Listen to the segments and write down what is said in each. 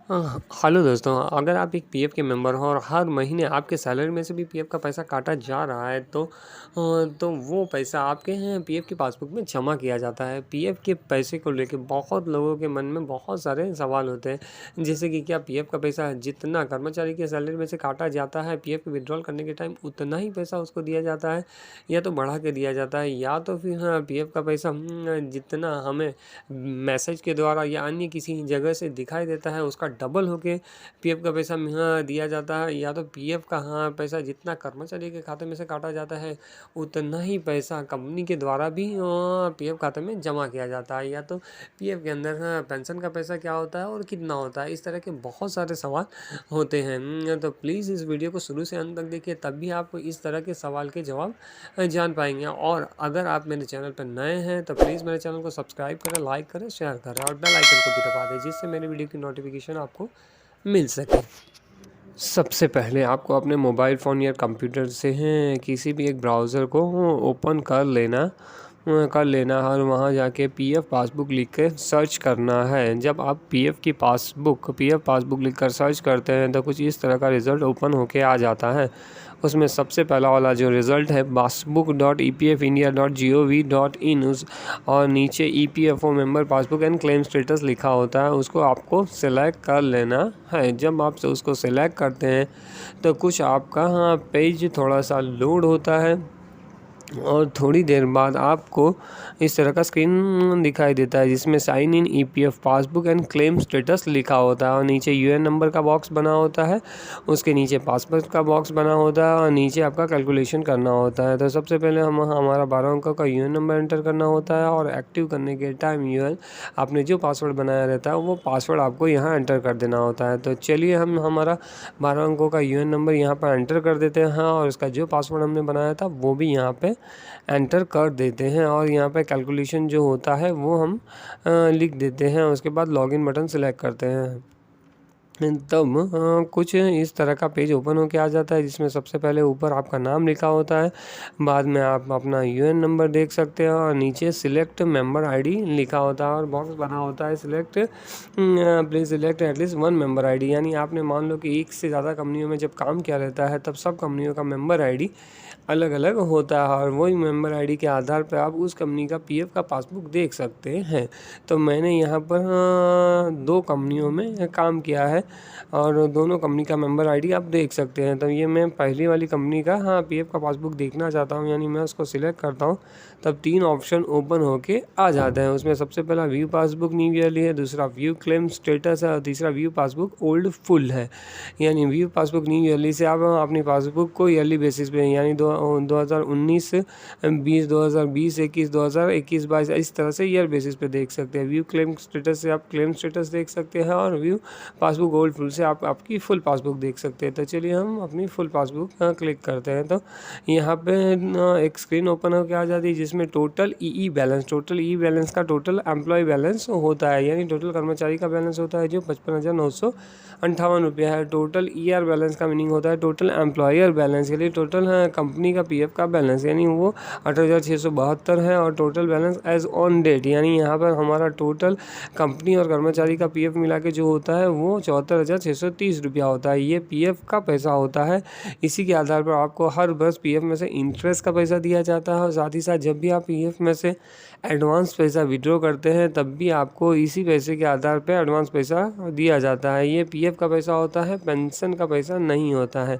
Hello दोस्तों, अगर आप एक पीएफ के मेंबर हो और हर महीने आपके सैलरी में से भी पीएफ का पैसा काटा जा रहा है तो वो पैसा आपके पीएफ की पासबुक में जमा किया जाता है। पीएफ के पैसे को लेके बहुत लोगों के मन में बहुत सारे सवाल होते हैं, जैसे कि क्या पीएफ का पैसा जितना कर्मचारी के सैलरी में से काटा जाता है पीएफ के विड्रॉल करने के टाइम उतना ही पैसा उसको दिया जाता है, या तो बढ़ा के दिया जाता है, या तो फिर पीएफ का पैसा जितना हमें मैसेज के द्वारा या अन्य किसी जगह से दिखाई देता है उसका डबल होके पीएफ का पैसा दिया जाता है, या तो पीएफ का पैसा जितना कर्मचारी के खाते में से काटा जाता है उतना ही पैसा कंपनी के द्वारा भी पीएफ खाते में जमा किया जाता है, या तो पीएफ के अंदर पेंशन का पैसा क्या होता है और कितना होता है। इस तरह के बहुत सारे सवाल होते हैं। तो प्लीज़ इस वीडियो को शुरू से अंत तक देखिए, तब भी आप इस तरह के सवाल के जवाब जान पाएंगे। और अगर आप मेरे चैनल पर नए हैं तो प्लीज़ मेरे चैनल को सब्सक्राइब करें, लाइक करें, शेयर करें और बेल आइकन को भी दबा दें, जिससे मेरी वीडियो की नोटिफिकेशन आपको मिल सके। सबसे पहले आपको अपने मोबाइल फ़ोन या कंप्यूटर से किसी भी एक ब्राउज़र को ओपन कर लेना और वहाँ जाके पीएफ पासबुक लिख के सर्च करना है। जब आप पीएफ पासबुक लिख कर सर्च करते हैं तो कुछ इस तरह का रिज़ल्ट ओपन होके आ जाता है। उसमें सबसे पहला वाला जो रिज़ल्ट है passbook.epfindia.gov.in और नीचे EPFO member passbook and claim status लिखा होता है, उसको आपको सेलेक्ट कर लेना है। जब आप उसको सेलेक्ट करते हैं तो कुछ आपका पेज थोड़ा सा लोड होता है और थोड़ी देर बाद आपको इस तरह का स्क्रीन दिखाई देता है जिसमें sign in EPF passbook and claim status लिखा होता है और नीचे यूएन नंबर का बॉक्स बना होता है, उसके नीचे पासवर्ड का बॉक्स बना होता है और नीचे आपका कैलकुलेशन करना होता है। तो सबसे पहले हमारा 12 अंक का यूएन नंबर एंटर करना होता है और एक्टिव करने के टाइम यूएन आपने जो पासवर्ड बनाया रहता है वो पासवर्ड आपको यहाँ एंटर कर देना होता है। तो चलिए हम हमारा 12 अंकों का यूएन नंबर यहाँ पर एंटर कर देते हैं और उसका जो पासवर्ड हमने बनाया था वो भी यहाँ पे एंटर कर देते हैं और यहाँ पे कैलकुलेशन जो होता है वो हम लिख देते हैं। उसके बाद लॉगिन बटन सेलेक्ट करते हैं, तब कुछ इस तरह का पेज ओपन होके आ जाता है जिसमें सबसे पहले ऊपर आपका नाम लिखा होता है, बाद में आप अपना यूएन नंबर देख सकते हैं और नीचे सिलेक्ट मेंबर आईडी लिखा होता है और बॉक्स बना होता है please select at least one member ID. यानी आपने मान लो कि एक से ज़्यादा कंपनियों में जब काम किया रहता है तब सब कंपनियों का मेंबर आईडी अलग अलग होता है और वही मेंबर आईडी के आधार पर आप उस कंपनी का पीएफ का पासबुक देख सकते हैं। तो मैंने यहाँ पर 2 कंपनियों में काम किया है और दोनों कंपनी का मेंबर आईडी आप देख सकते हैं। तो ये मैं पहली वाली कंपनी का पीएफ का पासबुक देखना चाहता हूँ, यानी मैं उसको सिलेक्ट करता हूँ तब 3 ऑप्शन ओपन होके आ जाते हैं। उसमें सबसे पहला व्यू पासबुक न्यू ईयरली है, दूसरा व्यू क्लेम स्टेटस है और तीसरा व्यू पासबुक ओल्ड फुल है। यानी व्यू पासबुक न्यू ईयरली से आप अपनी पासबुक को ईयरली बेसिस पे यानी 2019 20 2020 21 2021 22 इस तरह से ईयर बेसिस पे देख सकते हैं। व्यू क्लेम स्टेटस से आप क्लेम स्टेटस देख सकते हैं और व्यू पासबुक ओल्ड फुल से आप आपकी फुल पासबुक देख सकते हैं। तो चलिए हम अपनी फुल पासबुक क्लिक करते हैं तो यहाँ पे एक स्क्रीन ओपन होकर आ जाती है जिसमें टोटल ई बैलेंस का टोटल एम्प्लॉय बैलेंस होता है, यानी टोटल कर्मचारी का बैलेंस होता है जो 55,958 रुपया है। टोटल ईआर बैलेंस का मीनिंग होता है टोटल एम्प्लॉयर बैलेंस, के लिए टोटल कंपनी का पीएफ का बैलेंस, यानी वो 18,672 है और total balance as on date, यानी यहाँ पर हमारा टोटल कंपनी और कर्मचारी का पीएफ मिला के जो होता है वो 74,630 रुपया होता है। ये पीएफ का पैसा होता है। इसी के आधार पर आपको हर वर्ष पीएफ में से इंटरेस्ट का पैसा दिया जाता है और साथ ही साथ जब भी आप पीएफ में से एडवांस पैसा विड्रॉ करते हैं तब भी आपको इसी पैसे के आधार पर एडवांस पैसा दिया जाता है। ये पीएफ का पैसा होता है, पेंशन का पैसा नहीं होता है।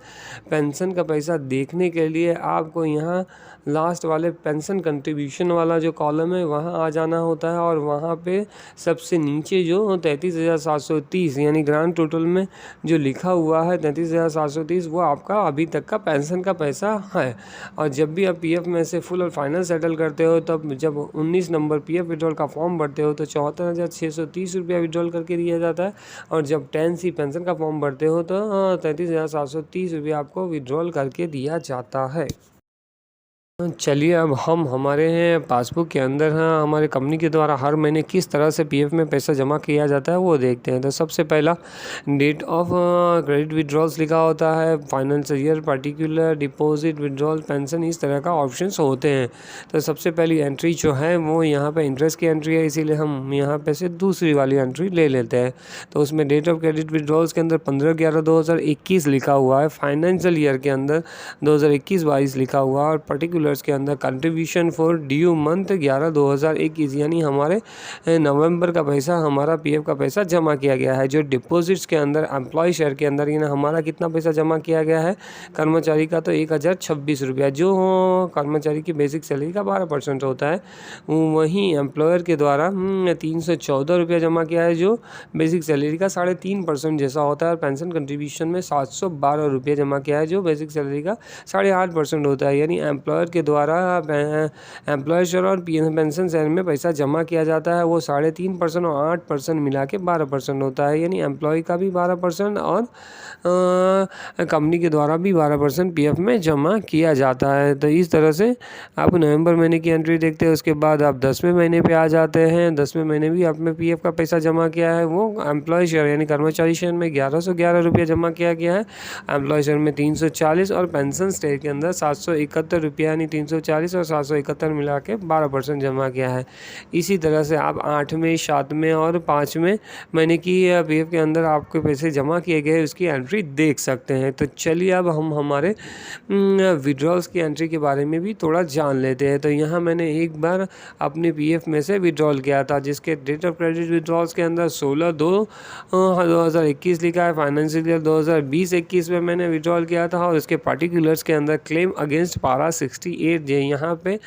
पेंशन का पैसा देखने के लिए आपको यहाँ लास्ट वाले पेंशन कंट्रीब्यूशन वाला जो कॉलम है वहाँ आ जाना होता है और वहाँ पे सबसे नीचे जो 33,730 यानी ग्रांड टोटल में जो लिखा हुआ है 33,730 वो आपका अभी तक का पेंशन का पैसा है। और जब भी आप पीएफ में से फुल और फाइनल सेटल करते हो तब जब 19 नंबर पीएफ विड्रॉल का फॉर्म भरते हो तो 74,630 रुपया विड्रॉल करके दिया जाता है और जब 10C पेंशन का फॉर्म भरते हो तो 33,730 रुपया आपको विड्रॉल करके दिया जाता है। चलिए अब हम हमारे पासबुक के अंदर हमारे कंपनी के द्वारा हर महीने किस तरह से पीएफ में पैसा जमा किया जाता है वो देखते हैं। तो सबसे पहला डेट ऑफ क्रेडिट विड्रॉल्स लिखा होता है, financial year, particular, deposit, withdrawal, pension, इस तरह का ऑप्शंस होते हैं। तो सबसे पहली एंट्री जो है वो यहाँ पे इंटरेस्ट की एंट्री है, इसीलिए हम यहाँ पे से दूसरी वाली एंट्री ले लेते हैं। तो उसमें डेट ऑफ क्रेडिट विड्रॉल्स के अंदर 15/11/2021 लिखा हुआ है, फाइनेंशियल ईयर के अंदर 2021-22 लिखा हुआ है और पर्टिकुलर के अंदर कंट्रीब्यूशन फॉर ड्यू मंथ 11/2021 यानी हमारे नवंबर का पैसा, हमारा पीएफ का पैसा जमा किया गया है। जो डिपॉजिट्स के अंदर एम्प्लॉय शेयर के अंदर यानी हमारा कितना पैसा जमा किया गया है कर्मचारी का, तो 1026 रुपया, जो कर्मचारी की बेसिक सैलरी का 12% होता है। वहीं एम्प्लॉयर के द्वारा 314 रुपया जमा किया है, जो बेसिक सैलरी का 3.5% जैसा होता है। और पेंशन कंट्रीब्यूशन में 712 रुपया जमा किया है, जो बेसिक सैलरी का 8.5% होता है। यानी एम्प्लॉयर के द्वारा एम्प्लॉय शेयर और पेंशन शेयर में पैसा जमा किया जाता है, वो 3.5% और 8% मिला के 12% होता है। यानी एम्प्लॉय का भी 12% और कंपनी के द्वारा भी 12% पीएफ में जमा किया जाता है। तो इस तरह से आप नवंबर महीने की एंट्री देखते हैं। उसके बाद आप 10वें महीने पे आ जाते हैं। 10वें महीने भी आपने पीएफ का पैसा जमा किया है, वो एम्प्लॉय शेयर यानी कर्मचारी शेयर में 1111 रुपया जमा किया गया है, एम्प्लॉय शेयर में 340 और पेंशन शेयर के अंदर 771 रुपया यानी 340 और 771 मिला के 12% जमा किया है। इसी तरह से आप 8वें, 7वें और 5वें महीने की पीएफ के अंदर आपके पैसे जमा किए गए उसकी एंट्री देख सकते हैं। तो चलिए अब हम हमारे विड्रॉल्स की एंट्री के बारे में भी थोड़ा जान लेते हैं। तो यहाँ मैंने एक बार अपने पीएफ में से विड्रॉल किया था, जिसके डेट ऑफ क्रेडिट विड्रॉल्स के अंदर 16/2/2021 लिखा है। फाइनेंशियल ईयर 2020-21 में मैंने विड्रॉल किया था और उसके पार्टिकुलर्स के अंदर क्लेम अगेंस्ट पारा 68 यहाँ पे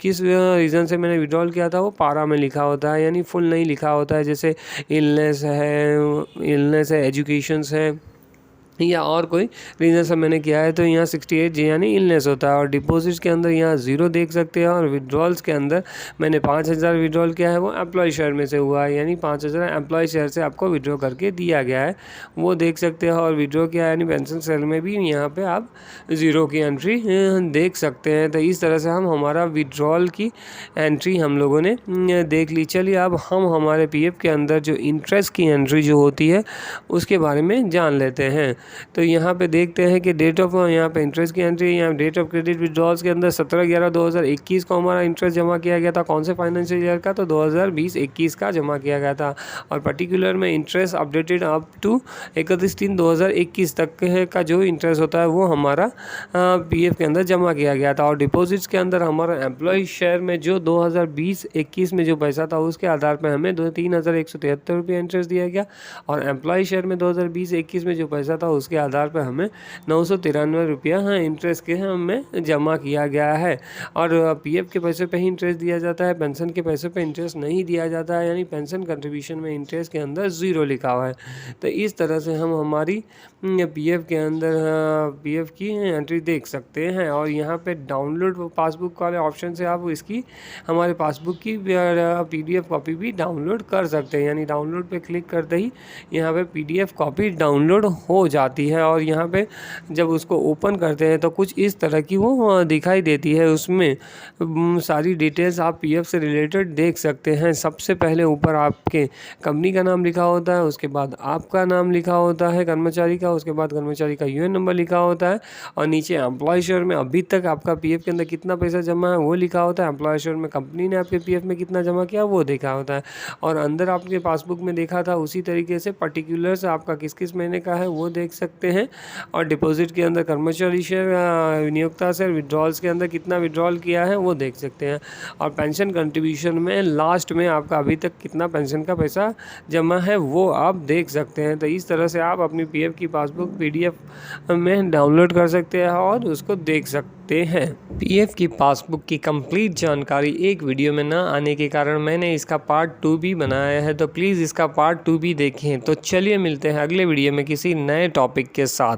किस रीज़न से मैंने विड्रॉल किया था वो पारा में लिखा होता है, यानी फुल नहीं लिखा होता है। जैसे इलनेस है, एजुकेशंस है या और कोई रीज़न से मैंने किया है, तो यहाँ 68 यानी इलनेस होता है। और डिपॉजिट्स के अंदर यहाँ 0 देख सकते हैं। और विड्रॉल्स के अंदर मैंने 5000 विड्रॉल किया है, वो एम्प्लॉय शेयर में से हुआ है, यानी 5000 एम्प्लॉय शेयर से आपको विड्रॉ करके दिया गया है, वो देख सकते हैं। और विड्रॉ किया है यानी पेंशन शेयर में भी यहाँ पे आप 0 की एंट्री देख सकते हैं। तो इस तरह से हम हमारा विड्रॉल की एंट्री हम लोगों ने देख ली। चलिए अब हम हमारे पीएफ के अंदर जो इंटरेस्ट की एंट्री जो होती है उसके बारे में जान लेते हैं। तो यहाँ पे देखते हैं कि डेट ऑफ यहाँ पे इंटरेस्ट की एंट्री, यहाँ डेट ऑफ क्रेडिट विड्रॉल्स के अंदर 17/11/2021 को हमारा इंटरेस्ट जमा किया गया था। कौन से फाइनेंशियल ईयर का? तो 2020-21 का जमा किया गया था। और पर्टिकुलर में इंटरेस्ट अपडेटेड अप टू 31/3/2021 तक का जो इंटरेस्ट होता है वो हमारा पीएफ के अंदर जमा किया गया था। और डिपॉजिट्स के अंदर हमारा एम्प्लॉय शेयर में जो 2020-21 में जो पैसा था उसके आधार पर हमें 3,173 रुपये इंटरेस्ट दिया गया। और एम्प्लॉय शेयर में 2020-21 में जो पैसा था उसके आधार पर हमें 993 रुपया इंटरेस्ट के हमें जमा किया गया है। और पीएफ के पैसे पे ही इंटरेस्ट दिया जाता है, पेंशन के पैसे पे इंटरेस्ट नहीं दिया जाता है, यानी पेंशन कंट्रीब्यूशन में इंटरेस्ट के अंदर 0 लिखा हुआ है। तो इस तरह से हम हमारी पीएफ के अंदर पीएफ की एंट्री देख सकते हैं। और यहाँ पे डाउनलोड पासबुक वाले ऑप्शन से आप इसकी हमारे पासबुक की पीडीएफ कॉपी भी डाउनलोड कर सकते हैं, यानी डाउनलोड पे क्लिक करते ही यहाँ पे पीडीएफ कॉपी डाउनलोड हो जाती है। और यहाँ पे जब उसको ओपन करते हैं तो कुछ इस तरह की वो दिखाई देती है। उसमें सारी डिटेल्स आप पीएफ से रिलेटेड देख सकते हैं। सबसे पहले ऊपर आपके कंपनी का नाम लिखा होता है, उसके बाद आपका नाम लिखा होता है कर्मचारी का, उसके बाद कर्मचारी का यूएन नंबर लिखा होता है और नीचे एम्प्लॉय शेयर में अभी तक आपका पीएफ के अंदर कितना पैसा जमा है वो लिखा होता है। एम्प्लॉय शेयर में कंपनी ने आपके पीएफ में कितना जमा किया वो देखा होता है। और अंदर आपके पासबुक में देखा था उसी तरीके से पर्टिकुलर्स आपका किस किस महीने का है वो देख सकते हैं। और डिपॉजिट के अंदर कर्मचारी शेयर, नियोक्ता शेयर, विड्रॉल्स के अंदर कितना विड्रॉल किया है वो देख सकते हैं। और पेंशन कंट्रीब्यूशन में लास्ट में आपका अभी तक कितना पेंशन का पैसा जमा है वो आप देख सकते हैं। तो इस तरह से आप अपनी पीएफ की पासबुक पीडीएफ में डाउनलोड कर सकते हैं और उसको देख सकते हैं। पीएफ की पासबुक की कंप्लीट जानकारी एक वीडियो में ना आने के कारण मैंने इसका पार्ट 2 भी बनाया है, तो प्लीज़ इसका पार्ट 2 भी देखें। तो चलिए मिलते हैं अगले वीडियो में किसी नए टॉपिक के साथ।